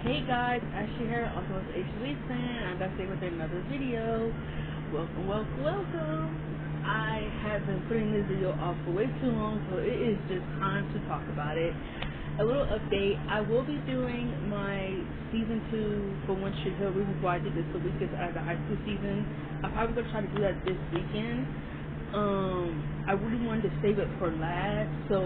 Hey guys, Ashley here, also as Ashley Fan. I'm back today with another video. Welcome. I have been putting this video off for way too long, so it is just time to talk about it. A little update, I will be doing my season 2 for One Tree Hill. The reason why I did this the weekend out of the high school season. I'm probably going to try to do that this weekend. I really wanted to save it for last, so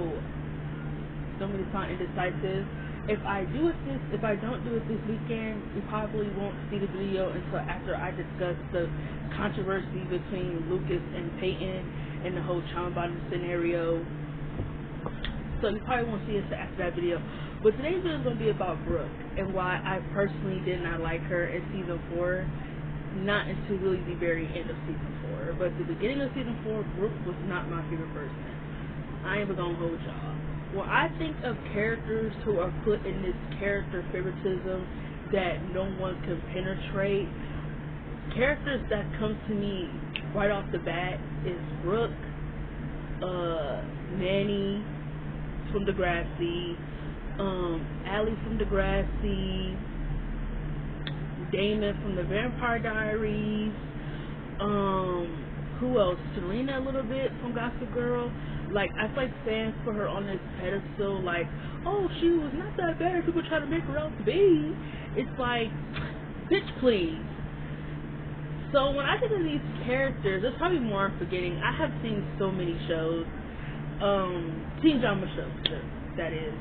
don't really sound indecisive. If I don't do it this weekend, you probably won't see the video until after I discuss the controversy between Lucas and Peyton and the whole trauma bonding scenario. So you probably won't see it after that video. But today's video is going to be about Brooke and why I personally did not like her in season 4. Not until really the very end of season 4. But at the beginning of season 4, Brooke was not my favorite person. I ain't even going to hold y'all. When I think of characters who are put in this character favoritism that no one can penetrate, characters that come to me right off the bat is Brooke, Manny from Degrassi, Allie from Degrassi, Damon from the Vampire Diaries, who else? Serena a little bit from Gossip Girl. Like, I feel like fans put her on this pedestal, like, oh, she was not that bad, people try to make her out to be. It's like, bitch, please. So when I think of these characters, there's probably more I'm forgetting. I have seen so many shows, teen drama shows, that is.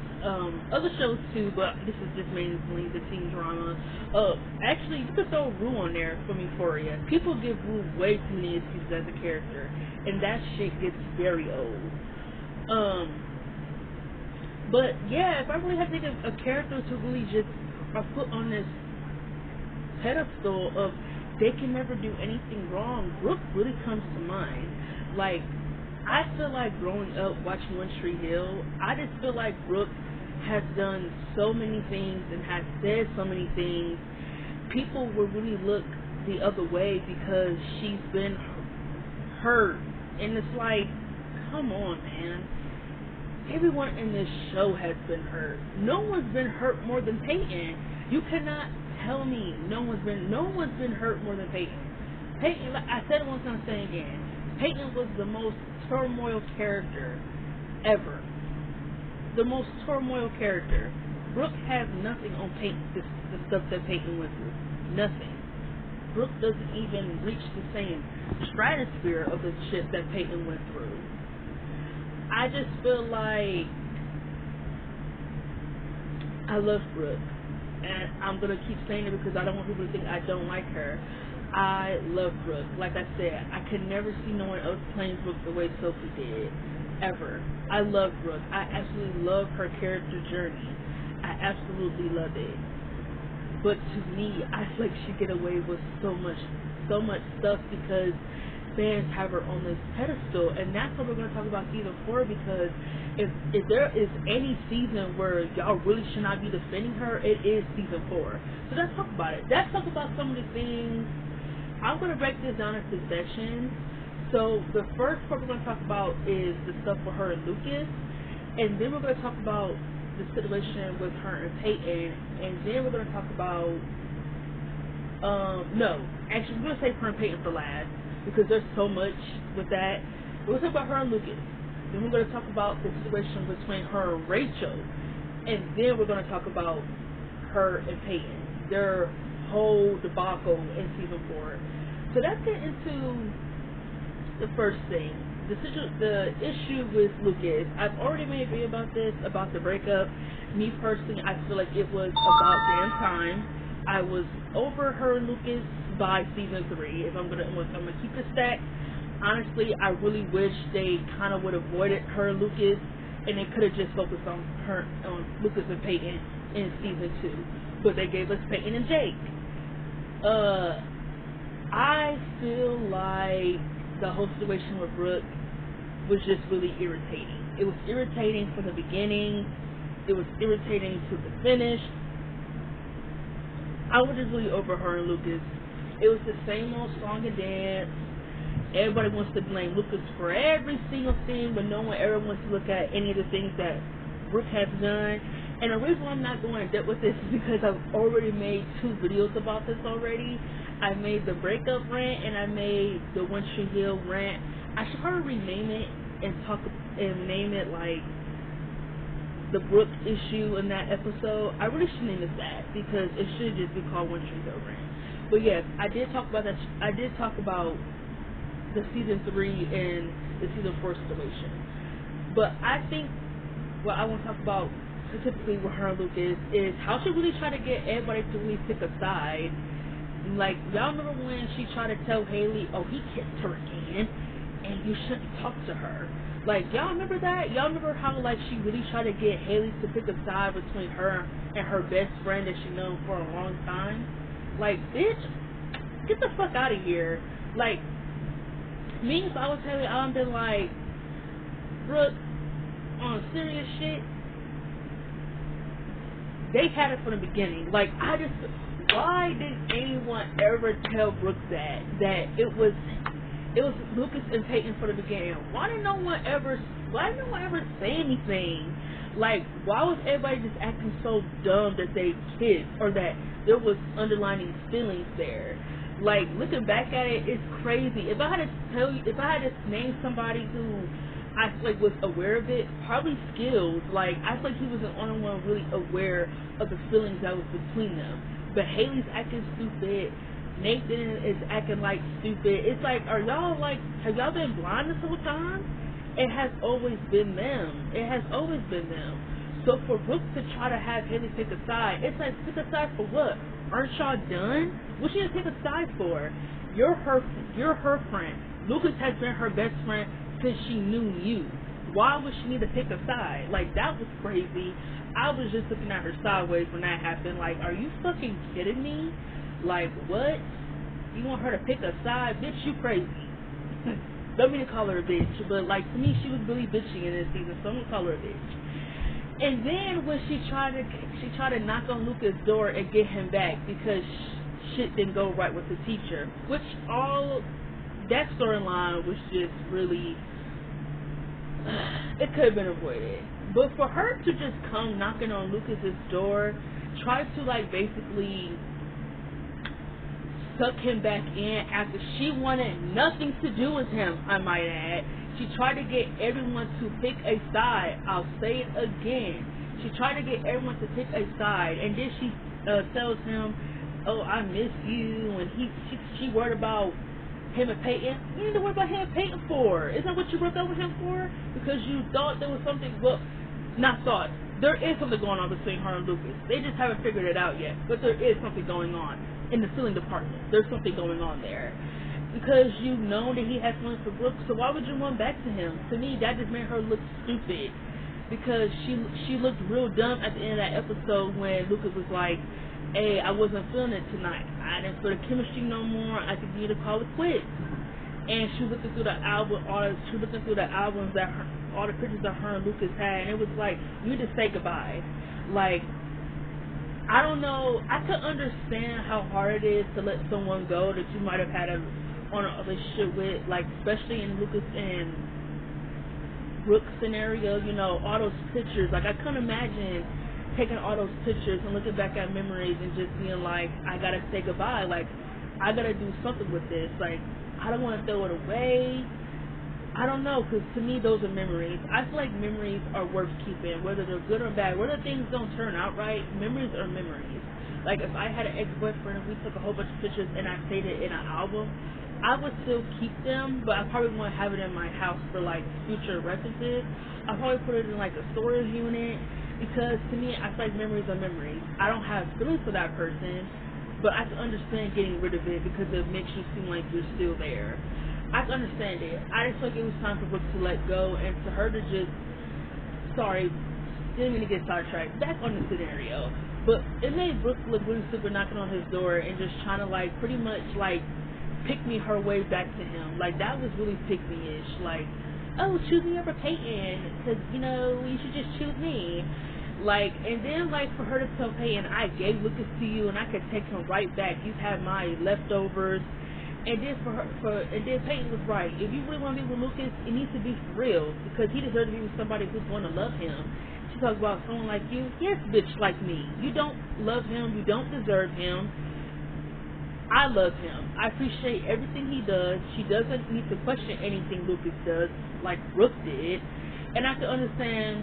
Other shows too, but this is just mainly the teen drama. Actually, you could throw Rue on there from Euphoria. People give Rue way too many excuses as a character, and that shit gets very old. But yeah, if I really have to think of characters who really just are put on this pedestal of they can never do anything wrong, Brooke really comes to mind. Like, I feel like growing up watching One Tree Hill, I just feel like Brooke has done so many things and has said so many things. People will really look the other way because she's been hurt. And it's like, come on, man. Everyone in this show has been hurt. No one's been hurt more than Peyton. You cannot tell me no one's been hurt more than Peyton. Peyton, like I said it once, I'm saying again, Peyton was the most turmoil character ever. The most turmoil character. Brooke has nothing on Peyton, the stuff that Peyton went through. Nothing. Brooke doesn't even reach the same stratosphere of the shit that Peyton went through. I just feel like I love Brooke, and I'm gonna keep saying it because I don't want people to think I don't like her. I love Brooke. Like I said, I could never see no one else playing Brooke the way Sophie did, ever. I love Brooke. I absolutely love her character journey. I absolutely love it. But to me, I feel like she get away with so much stuff because fans have her on this pedestal, and that's what we're going to talk about season 4. Because if there is any season where y'all really should not be defending her, it is season 4. So let's talk about it. Let's talk about some of the things. I'm going to break this down into sections. So the first part we're going to talk about is the stuff with her and Lucas, and then we're going to talk about the situation with her and Peyton, and then we're going to talk about no, actually we're going to save her and Peyton for last because there's so much with that. We're going to talk about her and Lucas, then we're going to talk about the situation between her and Rachel, and then we're going to talk about her and Peyton, their whole debacle in season 4. So let's get into the first thing. The issue with Lucas. I've already made a video about this, about the breakup. Me personally, I feel like it was about damn time. I was over her and Lucas by season 3. If I'm gonna keep it stacked. Honestly, I really wish they kind of would have avoided her and Lucas, and they could have just focused on Lucas and Peyton in season 2. But they gave us Peyton and Jake. I feel like the whole situation with Brooke was just really irritating. It was irritating from the beginning. It was irritating to the finish. I was just really over her and Lucas. It was the same old song and dance. Everybody wants to blame Lucas for every single thing, but no one ever wants to look at any of the things that Brooke has done. And the reason why I'm not going in depth with this is because I've already made 2 videos about this already. I made the breakup rant and I made the One Tree Hill rant. I should probably rename it and name it like the Brooke issue in that episode. I really should name it that because it should just be called One Tree Hill rant. But yes, I did talk about that. I did talk about the season 3 and the season 4 situation. But I think what I want to talk about specifically with her and Lucas is how she really tried to get everybody to really pick a side. Like, y'all remember when she tried to tell Haley, oh, he kissed her again, and you shouldn't talk to her. Like, y'all remember that? Y'all remember how, like, she really tried to get Haley to pick a side between her and her best friend that she known for a long time? Like, bitch, get the fuck out of here. Like, me, if I was Haley, I would have been like, Brooke, on serious shit, they had it from the beginning. Like, why didn't anyone ever tell Brooke that it was Lucas and Peyton from the beginning? Why didn't no one ever say anything? Like, why was everybody just acting so dumb that they kissed or that there was underlying feelings there? Like, looking back at it, it's crazy. If I had to name somebody who I feel like was aware of it, probably Skills. Like, I feel like he was the only one really aware of the feelings that was between them. But Haley's acting stupid. Nathan is acting like stupid. It's like, have y'all been blind this whole time? It has always been them. It has always been them. So for Brooke to try to have Haley pick a side, it's like, pick a side for what? Aren't y'all done? What she gonna pick a side for? You're her friend. Lucas has been her best friend since she knew you. Why would she need to pick a side? Like, that was crazy. I was just looking at her sideways when that happened. Like, are you fucking kidding me? Like, what? You want her to pick a side? Bitch, you crazy. Don't mean to call her a bitch, but like, to me, she was really bitchy in this season, so I'm gonna call her a bitch. And then when she tried to knock on Lucas' door and get him back because shit didn't go right with the teacher, which that storyline was just really, it could have been avoided. But for her to just come knocking on Lucas's door, try to like basically suck him back in after she wanted nothing to do with him, I might add. She tried to get everyone to pick a side. I'll say it again. She tried to get everyone to pick a side, and then she tells him, "Oh, I miss you," and she worried about him and Peyton. You need to worry about him and Peyton for? Isn't that what you broke up with him for? Because you thought there was something. Well, not thought. There is something going on between her and Lucas. They just haven't figured it out yet. But there is something going on in the feeling department. There's something going on there. Because you know that he has feelings for Brooke, so why would you run back to him? To me, that just made her look stupid. Because she looked real dumb at the end of that episode when Lucas was like, "Hey, I wasn't feeling it tonight. I didn't feel the chemistry no more. I think you need to call it quits." And she was looking through the album, albums that all the pictures that her and Lucas had, and it was like, you need to say goodbye. Like, I don't know. I could understand how hard it is to let someone go that you might have had on a relationship with, like, especially in Lucas and Brooke scenario, you know, all those pictures. Like, I couldn't imagine taking all those pictures and looking back at memories and just being like, I gotta say goodbye. Like, I gotta do something with this. Like, I don't want to throw it away. I don't know, because to me, those are memories. I feel like memories are worth keeping, whether they're good or bad. Whether things don't turn out right, memories are memories. Like, if I had an ex-boyfriend and we took a whole bunch of pictures and I saved it in an album, I would still keep them, but I probably wouldn't have it in my house for, like, future references. I'd probably put it in, like, a storage unit, because to me, I feel like memories are memories. I don't have feelings for that person, but I can understand getting rid of it because it makes you seem like you're still there. I can understand it. I just feel like it was time for Brooke to let go and for her to just, didn't mean to get sidetracked, back on the scenario. But it made Brooke look really stupid knocking on his door and just trying to, like, pretty much, like, pick me her way back to him. Like, that was really pick me-ish. Like, oh, choose me over Peyton, because, you know, you should just choose me. Like, and then, like, for her to tell Peyton, I gave Lucas to you and I could take him right back. You've had my leftovers. And then and then Peyton was right. If you really want to be with Lucas, it needs to be for real, because he deserves to be with somebody who's going to love him. She talk about someone like you? Yes, bitch, like me. You don't love him. You don't deserve him. I love him. I appreciate everything he does. She doesn't need to question anything Lucas does, like Brooke did. And I can understand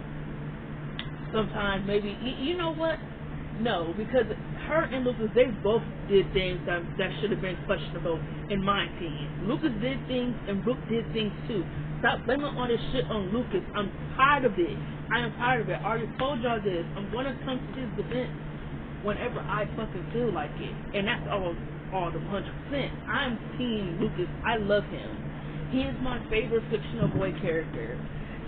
sometimes maybe, you know what? No, because her and Lucas, they both did things that should have been questionable in my opinion. Lucas did things and Brooke did things too. Stop blaming all this shit on Lucas. I'm tired of it. I am tired of it. I already told y'all this. I'm going to come to his defense whenever I fucking feel like it. And that's all the 100%. I'm team Lucas. I love him. He is my favorite fictional boy character.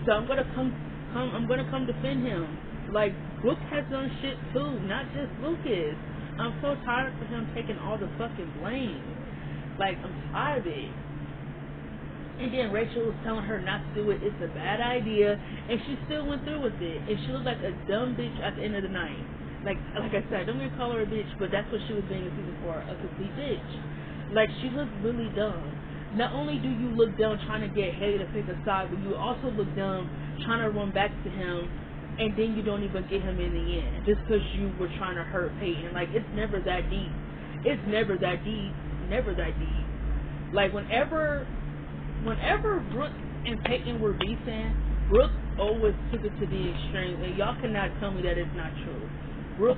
So I'm gonna come defend him. Like, Brooke has done shit too, not just Lucas. I'm so tired of him taking all the fucking blame. Like, I'm tired of it. And then Rachel was telling her not to do it. It's a bad idea, and she still went through with it. And she looked like a dumb bitch at the end of the night. Like I said, I don't mean to call her a bitch, but that's what she was being in season 4, a complete bitch. Like, she looked really dumb. Not only do you look dumb trying to get Haley to pick a side, but you also look dumb trying to run back to him, and then you don't even get him in the end, just because you were trying to hurt Peyton. Like, it's never that deep. It's never that deep. Never that deep. Like, whenever Brooke and Peyton were beefing, Brooke always took it to the extreme, and y'all cannot tell me that it's not true. Brooke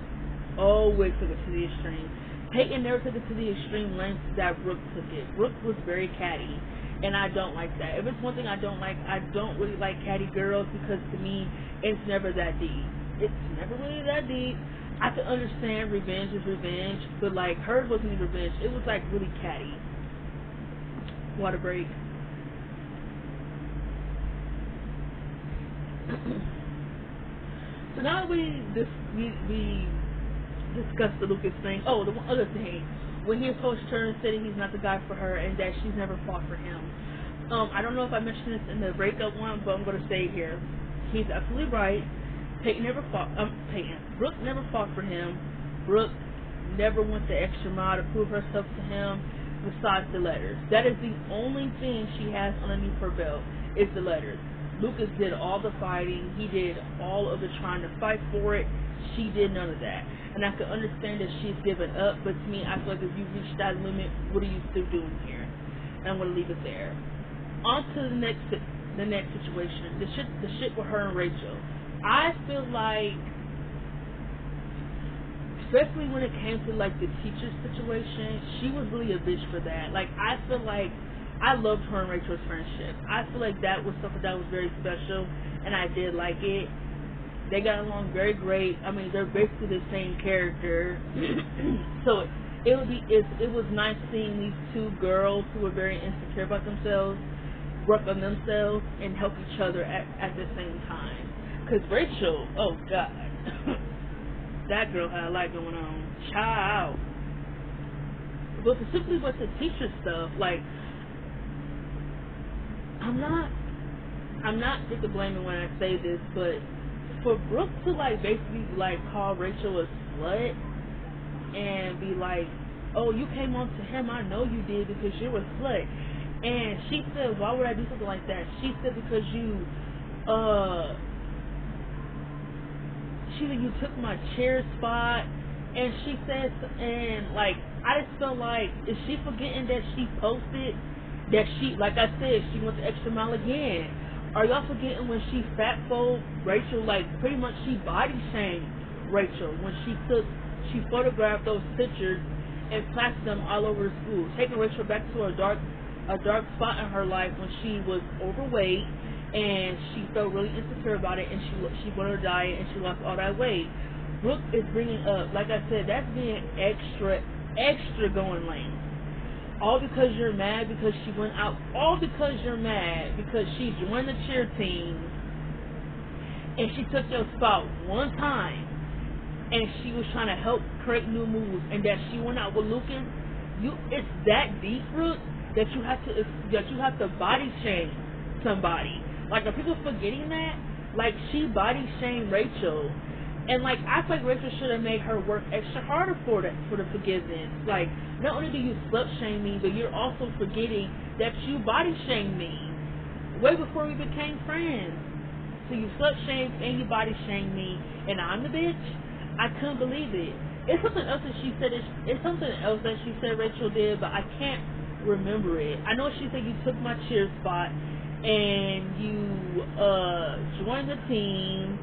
always took it to the extreme. Peyton never took it to the extreme length that Brooke took it. Brooke was very catty, and I don't like that. If it's one thing I don't like, I don't really like catty girls, because to me, it's never that deep. It's never really that deep. I can understand revenge is revenge, but like, hers wasn't even revenge. It was like really catty. Water break. So now we discussed the Lucas thing. Oh, the one other thing, when he approached her and said he's not the guy for her and that she's never fought for him. I don't know if I mentioned this in the breakup one, but I'm going to say it here. He's absolutely right. Brooke never fought for him. Brooke never went the extra mile to prove herself to him, besides the letters. That is the only thing she has underneath her belt, is the letters. Lucas did all the fighting. He did all of the trying to fight for it. She did none of that. And I can understand that she's given up, but to me, I feel like if you reach that limit, what are you still doing here? And I'm going to leave it there. On to the next situation. The shit with her and Rachel. I feel like, especially when it came to like the teacher situation, she was really a bitch for that. Like, I feel like I loved her and Rachel's friendship. I feel like that was something that was very special, and I did like it. They got along very great. I mean, they're basically the same character. So it was nice seeing these two girls who were very insecure about themselves work on themselves and help each other at the same time. Because Rachel, oh God, that girl had a lot going on. Child. But specifically with the teacher stuff, like, I'm not just blaming when I say this, but for Brooke to like basically like call Rachel a slut and be like, oh, you came on to him, I know you did because you're a slut. And she said, why would I do something like that? She said, because you took my chair spot. And she said, and like, I just felt like, is she forgetting that she posted that she, like I said, she went the extra mile again? Are y'all forgetting when she fatphoed Rachel? Like, pretty much she body shamed Rachel when she photographed those pictures and plastered them all over the school, taking Rachel back to a dark spot in her life when she was overweight and she felt really insecure about it, and she went on her diet and she lost all that weight. Brooke is bringing up, like I said, that's being extra going lame. All because you're mad because she went out. All because you're mad because she joined the cheer team and she took your spot one time and she was trying to help create new moves, and that she went out with Lucas. It's that deep, Brooke, that you have to body shame somebody. Like, are people forgetting that? Like, she body shamed Rachel. And like, I feel like Rachel should have made her work extra harder for the forgiveness. Like, not only do you slut shame me, but you're also forgetting that you body shamed me way before we became friends. So you slut shamed and you body shamed me, and I'm the bitch. I couldn't believe it. It's something else that she said. It's something else that she said Rachel did, but I can't remember it. I know she said you took my cheer spot and you joined the team.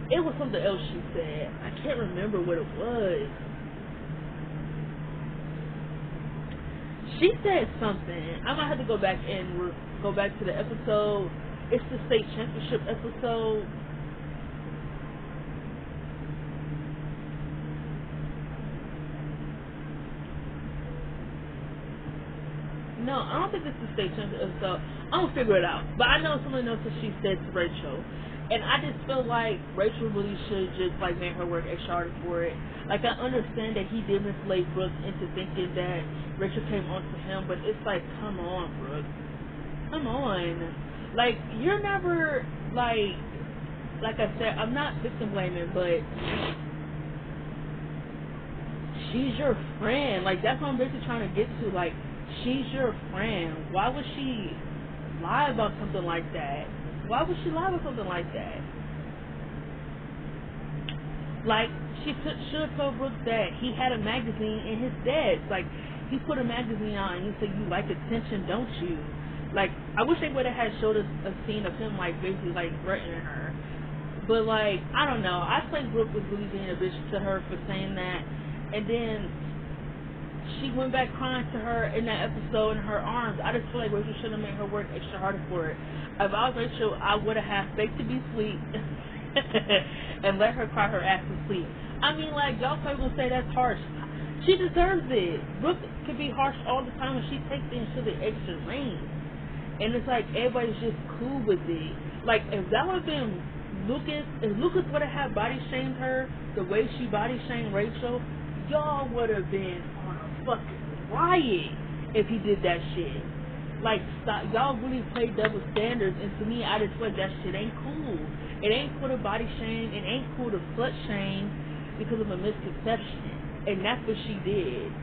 It was something else she said. I can't remember what it was. She said something. I might have to go back and go back to the episode. It's the state championship episode. No, I don't think it's the state championship episode. I'm gonna figure it out. But I know something else that she said to Rachel. And I just feel like Rachel really should just like make her work extra hard for it. Like I understand that he did mislead Brooke into thinking that Rachel came on to him, but it's like, come on, Brooke. Come on. Like, you're never like I said, I'm not victim blaming, but she's your friend. Like, that's what I'm basically trying to get to. Like, she's your friend. Why would she lie about something like that? Why would she lie about something like that? Like, she should have told Brooke that he had a magazine in his desk. Like, he put a magazine on and you said you like attention, don't you? Like, I wish they would have had showed us a scene of him, like, basically, like, threatening her. But, like, I don't know. I think Brooke was really being a bitch to her for saying that. And then she went back crying to her in that episode in her arms. I just feel like Rachel should have made her work extra harder for it. If I was Rachel, I would have had Fake to be sweet and let her cry her ass to sleep. I mean, like, y'all probably gonna say that's harsh. She deserves it. Brooke can be harsh all the time and she takes things to the extra lane. And it's like everybody's just cool with it. Like, if that would have been Lucas, if Lucas would have had body shamed her the way she body shamed Rachel, y'all would have been on a fucking riot if he did that shit. Like, stop. Y'all really play double standards, and to me, I just feel like that shit ain't cool. It ain't cool to body shame. It ain't cool to slut shame because of a misconception, and that's what she did.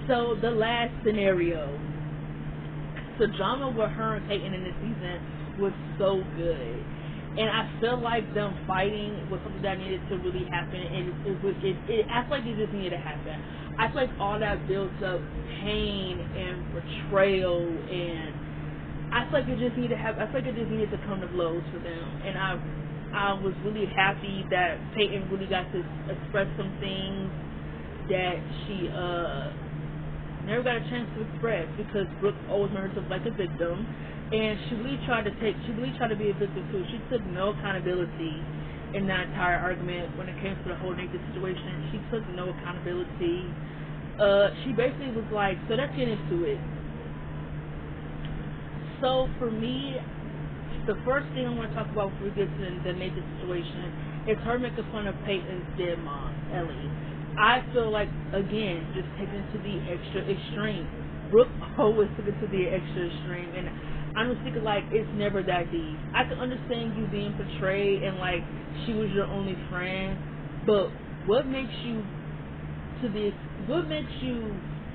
So the last scenario, the drama with her and Peyton in this season was so good. And I feel like them fighting was something that needed to really happen, and I feel like it just needed to happen. I feel like all that built up pain and betrayal, and I feel like it just needed to happen. I feel like it just needed to come to blows for them. And I was really happy that Peyton really got to express some things that she never got a chance to express because Brooke always made herself like a victim. And she really tried to be a victim too. She took no accountability in that entire argument when it came to the whole naked situation. She took no accountability. She basically was like, so let's get into it. So for me, the first thing I want to talk about before we get to the naked situation is her making fun of Peyton's dead mom, Ellie. I feel like, again, just taking it to the extra extreme. Brooke always took it to the extra extreme, and I'm just thinking, like, it's never that deep. I can understand you being portrayed and, like, she was your only friend, but what makes you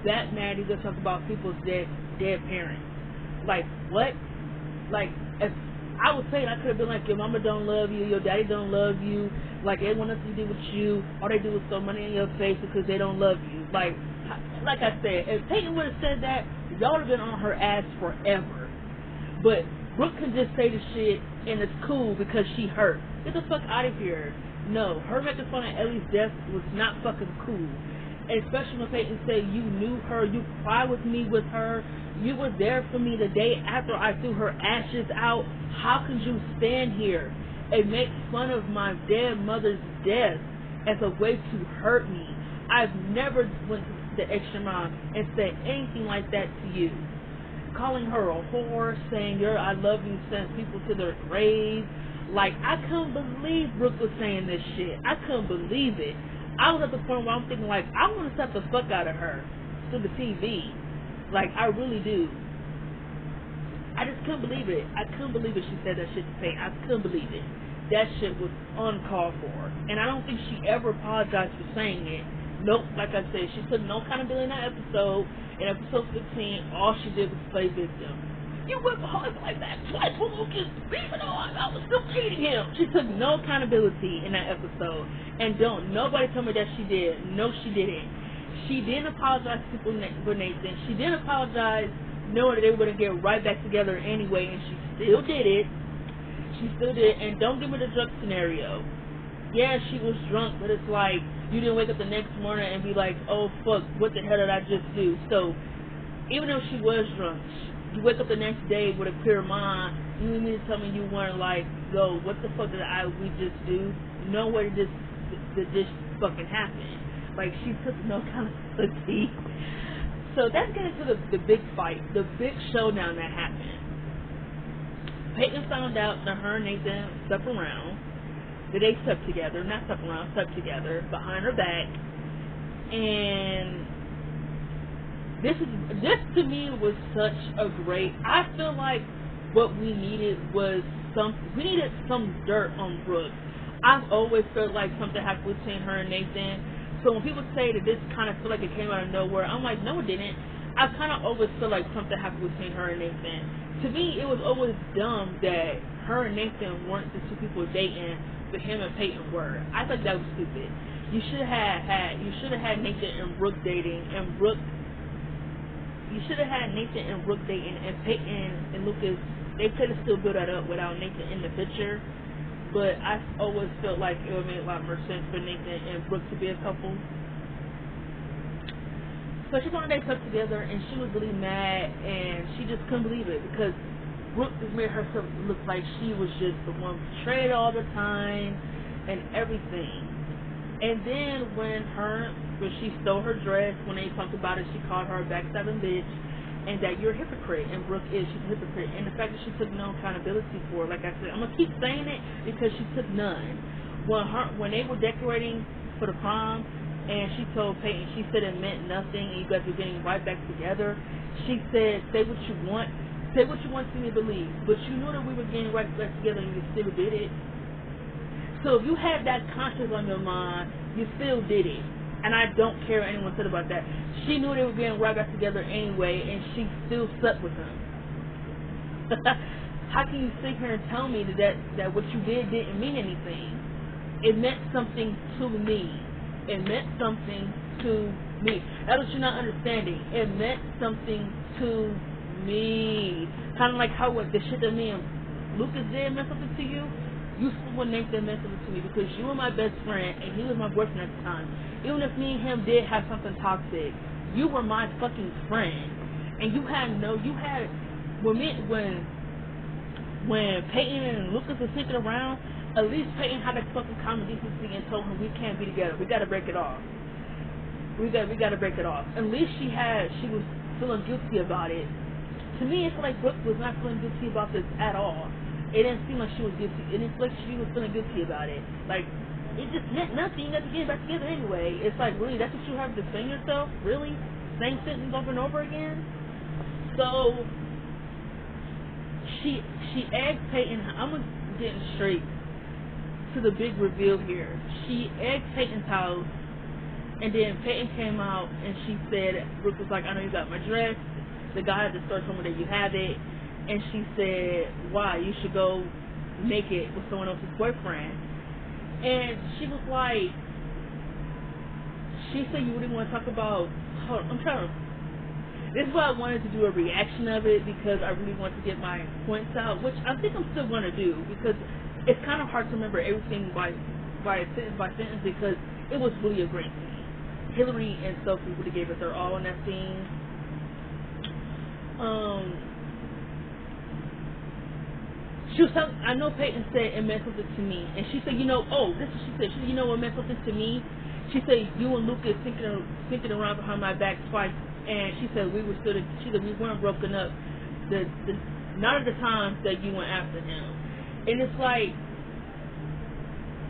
that mad to talk about people's dead parents? Like, what? Like, if I was saying, I could have been like, your mama don't love you, your daddy don't love you, like, everyone else to do with you, all they do is throw money in your face because they don't love you. Like I said, if Peyton would have said that, y'all would have been on her ass forever. But Brooke can just say the shit and it's cool because she hurt. Get the fuck out of here. No, her making fun of Ellie's death was not fucking cool. And especially when Peyton said you knew her, you cried with me with her, you were there for me the day after I threw her ashes out. How could you stand here and make fun of my dead mother's death as a way to hurt me? I've never went to the extra mile and said anything like that to you. Calling her a whore, saying I love you, send people to their graves. Like, I couldn't believe Brooke was saying this shit. I couldn't believe it. I was at the point where I'm thinking, like, I want to slap the fuck out of her to the TV. Like, I really do. I just couldn't believe it. I couldn't believe it she said that shit to Peyton. I couldn't believe it. That shit was uncalled for. And I don't think she ever apologized for saying it. Nope, like I said, she took no accountability in that episode. In episode 15, all she did was play victim. You went behind my back twice with Lucas, even though I was still dating him. She took no accountability in that episode. And don't nobody tell me that she did. No, she didn't. She didn't apologize for Nathan. She didn't apologize knowing that they were going to get right back together anyway, and she still did it. She still did. And don't give me the drunk scenario. Yeah, she was drunk, but it's like you didn't wake up the next morning and be like, oh, fuck, what the hell did I just do? So even though she was drunk, you wake up the next day with a clear mind. You need to tell me you weren't like, yo, what the fuck did we just do? No way did this fucking happen. Like, she took no accountability. So that's getting to the big fight, the big showdown that happened. Peyton found out that her and Nathan slept around. That they slept together, not slept around, slept together behind her back. And this to me was such a great. I feel like what we needed was some dirt on Brooke. I've always felt like something happened between her and Nathan. So when people say that this kind of feel like it came out of nowhere, I'm like, no, it didn't. I kind of always feel like something happened between her and Nathan. To me, it was always dumb that her and Nathan weren't the two people dating, but him and Peyton were. I thought that was stupid. You should have had Nathan and Brooke dating, and Brooke. You should have had Nathan and Brooke dating, and Peyton and Lucas. They could have still built that up without Nathan in the picture. But I always felt like it would make a lot more sense for Nathan and Brooke to be a couple. So she wanted they slept together, and she was really mad, and she just couldn't believe it because Brooke just made herself look like she was just the one betrayed all the time and everything. And then when she stole her dress, when they talked about it, she called her a backstabbing bitch. And that you're a hypocrite, and Brooke she's a hypocrite, and the fact that she took no accountability for it, like I said, I'm gonna keep saying it because she took none. When they were decorating for the prom, and she told Peyton, she said it meant nothing, and you guys were getting right back together. She said, say what you want to me to believe, but you knew that we were getting right back together, and you still did it. So if you had that conscience on your mind, you still did it. And I don't care what anyone said about that. She knew they were getting right back together anyway, and she still slept with him. How can you sit here and tell me that what you did didn't mean anything? It meant something to me. It meant something to me. That's what you're not understanding. It meant something to me. Kind of like how the shit that me and Lucas did meant something to you. You slept with Nathan meant something to me because you were my best friend and he was my boyfriend at the time. Even if me and him did have something toxic, you were my fucking friend. And when Peyton and Lucas were sneaking around, at least Peyton had a fucking common decency and told him we can't be together. We gotta break it off. We gotta break it off. At least she was feeling guilty about it. To me, it's like Brooke was not feeling guilty about this at all. It didn't seem like she was guilty. It didn't feel like she was feeling guilty about it. Like, it just meant nothing. You got to get back together anyway. It's like, really, that's what you have to defend yourself? Really? Same sentence over and over again? So, she egged Peyton. I'm getting straight to the big reveal here. She egged Peyton's house, and then Peyton came out, and she said, Brooke was like, I know you got my dress. The guy at the store told me that you have it. And she said, why? You should go naked with someone else's boyfriend. And she was like, she said you really want to talk about, this is why I wanted to do a reaction of it because I really want to get my points out, which I think I'm still going to do because it's kind of hard to remember everything by sentence because it was really a great scene. Hillary and Sophie really gave it their all in that scene. I know Peyton said it meant something to me, and she said, this is what she said. She said, you know what meant something to me? She said you and Lucas thinking around behind my back twice, and she said we weren't broken up. Not at the times that you went after him, and it's like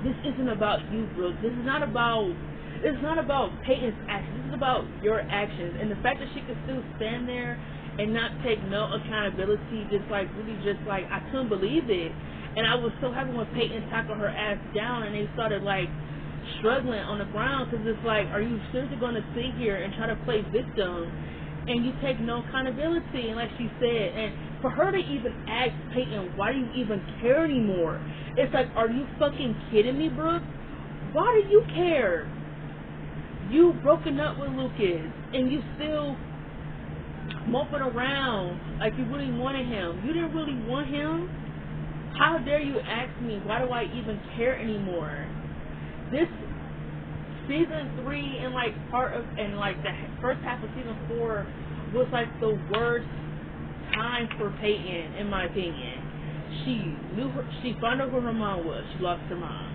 this isn't about you, Brooke. This is not about Peyton's actions. This is about your actions, and the fact that she could still stand there and not take no accountability, I couldn't believe it. And I was so happy when Peyton tackled her ass down and they started struggling on the ground because it's like, are you seriously going to sit here and try to play victim and you take no accountability? And like she said, and for her to even ask Peyton, why do you even care anymore? It's like, are you fucking kidding me, Brooke? Why do you care? You broken up with Lucas, and you still moping around like you really wanted him. You didn't really want him. How dare you ask me, why do I even care anymore? This season 3 and like the first half of season 4 was like the worst time for Peyton, in my opinion. She found out who her mom was. She lost her mom.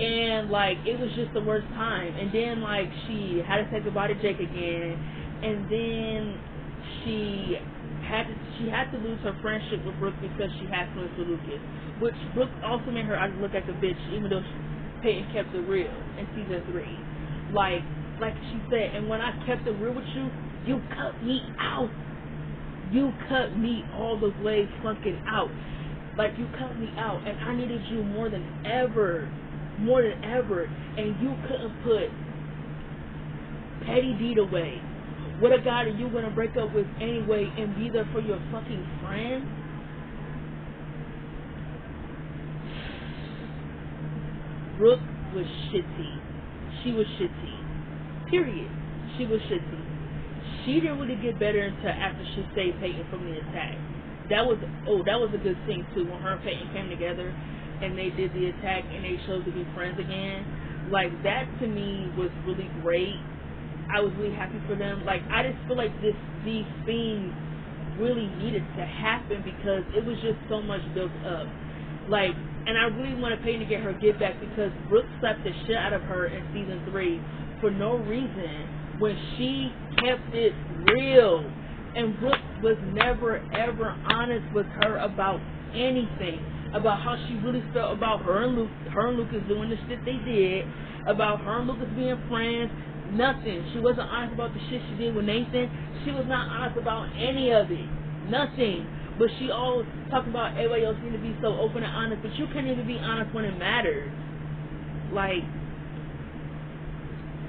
And like it was just the worst time. And then like she had to say goodbye to Jake again. And then she had to lose her friendship with Brooke because she had feelings for Lucas. Which Brooke also made her look like a bitch, even though Peyton kept it real in season 3. Like she said, and when I kept it real with you, you cut me out. You cut me all the way fucking out. Like, you cut me out, and I needed you more than ever. And you couldn't put Petty D away. What a guy that you gonna break up with anyway and be there for your fucking friend? Brooke was shitty. She was shitty. Period. She was shitty. She didn't really get better until after she saved Peyton from the attack. That was a good scene too, when her and Peyton came together and they did the attack and they chose to be friends again. Like, that to me was really great. I was really happy for them. Like, I just feel like these things really needed to happen because it was just so much built up. Like, and I really wanted Peyton to get her get back because Brooke slapped the shit out of her in season 3 for no reason when she kept it real. And Brooke was never ever honest with her about anything, about how she really felt about her and Lucas doing the shit they did, about her and Lucas being friends. Nothing. She wasn't honest about the shit she did with Nathan. She was not honest about any of it. Nothing. But she always talked about everybody else need to be so open and honest, but you can't even be honest when it matters. Like,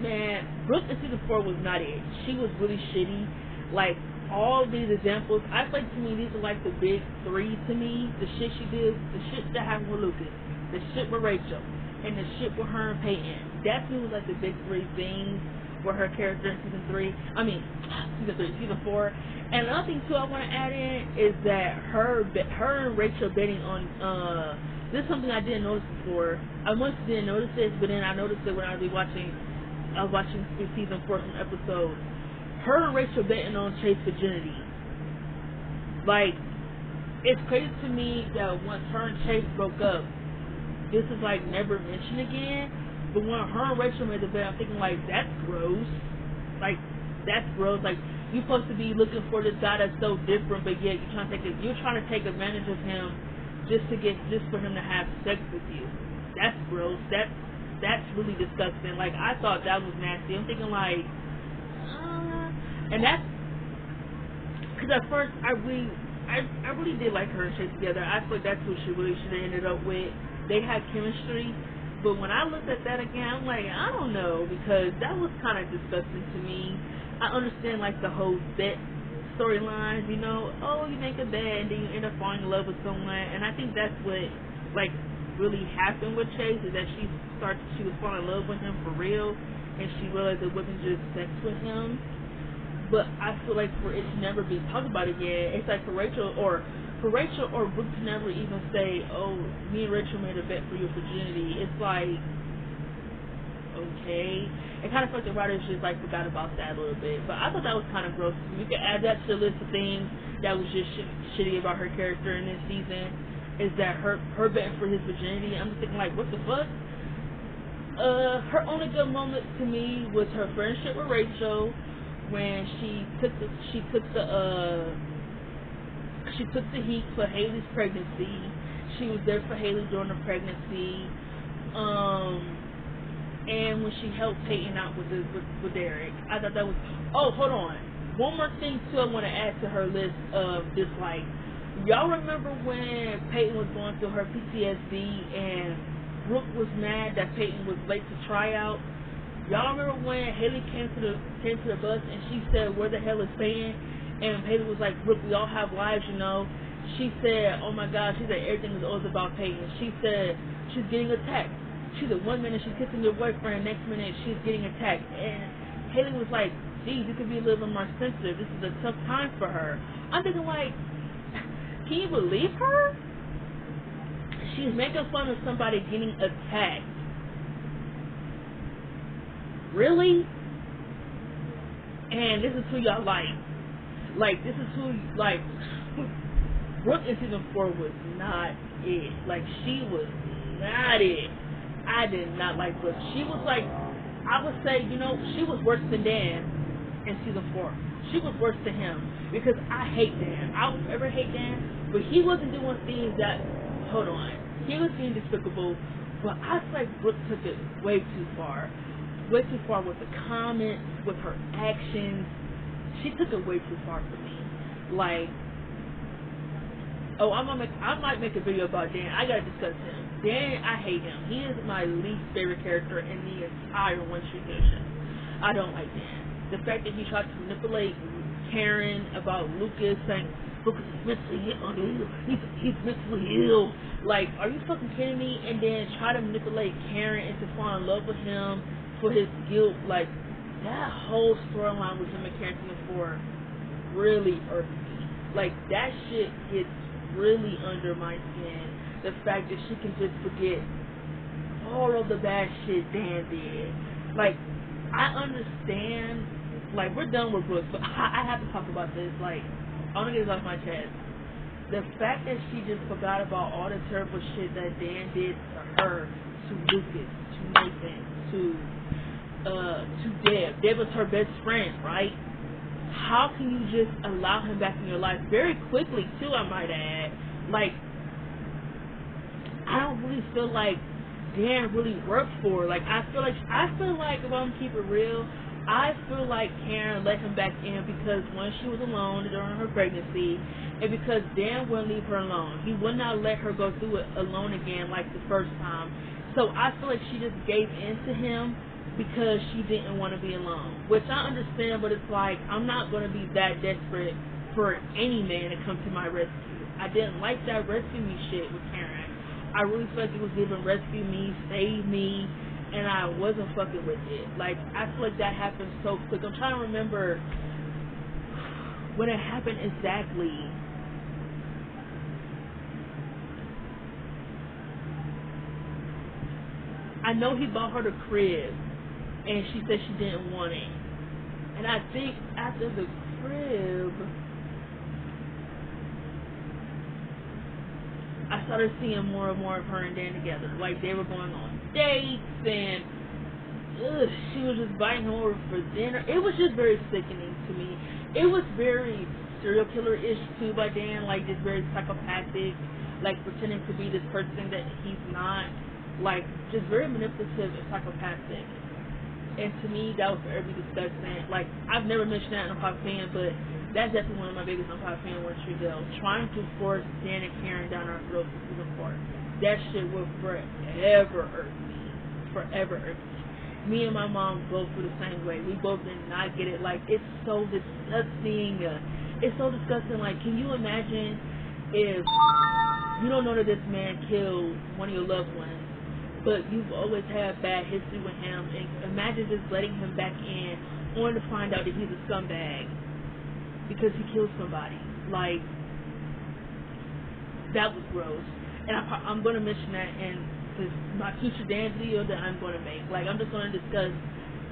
man, Brooke in season 4 was not it. She was really shitty. Like, all these examples, I feel like, to me, these are like the big 3 to me. The shit she did, the shit that happened with Lucas, the shit with Rachel, and the shit with her and Peyton. That to me was like the big 3 things for her character in season 4. And another thing too I want to add in is that her and Rachel betting on this is something I didn't notice before. I once didn't notice this, but then I noticed it when I was watching season 4 from episode. Her and Rachel betting on Chase's virginity. Like, it's crazy to me that once her and Chase broke up, this is like never mentioned again. But when her and Rachel made the bet, I'm thinking like, that's gross. Like, that's gross. Like, you're supposed to be looking for this guy that's so different, but yet you're trying to take advantage of him just for him to have sex with you. That's gross. That's really disgusting. Like, I thought that was nasty. I'm thinking like, and that's because at first I really did like her and Chase together. I feel like that's who she really should have ended up with. They had chemistry, but when I looked at that again, I'm like, I don't know, because that was kind of disgusting to me. I understand like the whole bet storylines, you know, oh, you make a bet and then you end up falling in love with someone, and I think that's what like really happened with Chase, is that she was falling in love with him for real, and she realized it wasn't just sex with him. But I feel like for it to never be talked about again, it's like for Rachel or Brooke to never even say, oh, me and Rachel made a bet for your virginity. It's like, okay. It kind of felt like the writers just like forgot about that a little bit. But I thought that was kind of gross. You could add that to the list of things that was just shitty about her character in this season, is that her betting for his virginity. I'm just thinking like, what the fuck? Her only good moment to me was her friendship with Rachel, when she took the heat for Haley's pregnancy. She was there for Haley during the pregnancy, and when she helped Peyton out with Derek. I thought that was. Oh, hold on. One more thing too I want to add to her list of dislike. Y'all remember when Peyton was going through her PTSD and Brooke was mad that Peyton was late to try out? Y'all remember when Haley came to the bus and she said, "Where the hell is Peyton?" And Haley was like, "Look, we all have lives, you know." She said, "Oh my God," she said, "everything is always about Peyton." She said she's getting attacked. She said one minute she's kissing your boyfriend, next minute she's getting attacked. And Haley was like, "Geez, you could be a little bit more sensitive. This is a tough time for her." I'm thinking like, can you believe her? She's making fun of somebody getting attacked. Really? And this is who y'all like. Like, this is who, like, Brooke in season 4 was not it. Like, she was not it. I did not like Brooke. She was like, I would say, you know, she was worse than Dan in season 4. She was worse than him. Because I hate Dan. I would ever hate Dan. But he wasn't doing things that, hold on. He was being despicable. But I feel like Brooke took it way too far. Way too far with the comments, with her actions. She took it way too far for me. Like, oh, I might make a video about Dan. I gotta discuss him. Dan, I hate him. He is my least favorite character in the entire One Tree Hill show. I don't like Dan. The fact that he tried to manipulate Karen about Lucas, saying Lucas is mentally ill. He's mentally ill. Like, are you fucking kidding me? And then try to manipulate Karen into falling in love with him for his guilt. Like, that whole storyline with him and Karen season 4 really irked me. Like, that shit gets really under my skin. The fact that she can just forget all of the bad shit Dan did. Like, I understand. Like, we're done with Brooke, but I have to talk about this. Like, I want to get this off my chest. The fact that she just forgot about all the terrible shit that Dan did to her, to Lucas, to Nathan, to Deb. Deb was her best friend, right? How can you just allow him back in your life very quickly, too, I might add? Like, I don't really feel like Dan really worked for her. Like, I feel like, if I'm gonna keep it real, I feel like Karen let him back in because when she was alone during her pregnancy, and because Dan wouldn't leave her alone. He would not let her go through it alone again like the first time. So I feel like she just gave in to him because she didn't want to be alone. Which I understand, but it's like, I'm not going to be that desperate for any man to come to my rescue. I didn't like that rescue me shit with Karen. I really felt like it was giving rescue me, save me, and I wasn't fucking with it. Like, I feel like that happened so quick. I'm trying to remember when it happened exactly. I know he bought her the crib, and she said she didn't want it. And I think after the crib, I started seeing more and more of her and Dan together. Like, they were going on dates, and she was just inviting him over for dinner. It was just very sickening to me. It was very serial killer-ish, too, by Dan. Like, just very psychopathic, like, pretending to be this person that he's not. Like, just very manipulative and psychopathic. And to me, that was forever disgusting. Like, I've never mentioned that in a pop fan, but that's definitely one of my biggest unpopular fan One Tree Hill. Trying to force Dan and Karen down our throats in season 4. That shit will forever irk me. Forever irk me. Me and my mom both feel the same way. We both did not get it. Like, it's so disgusting. It's so disgusting. Like, can you imagine if you don't know that this man killed one of your loved ones, but you've always had bad history with him, and imagine just letting him back in only to find out that he's a scumbag because he killed somebody. Like, that was gross. And I'm going to mention that in my future Dan video that I'm going to make. Like, I'm just going to discuss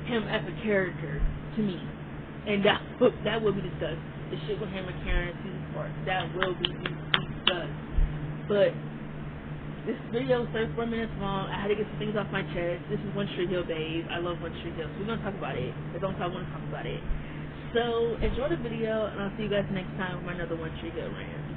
him as a character to me. And that will be discussed. The shit with him and Karen in season 4. That will be discussed. But this video is 34 minutes long. I had to get some things off my chest. This is One Tree Hill, babe. I love One Tree Hill. So we're going to talk about it. As long as I want to talk about it. So enjoy the video, and I'll see you guys next time with another One Tree Hill rant.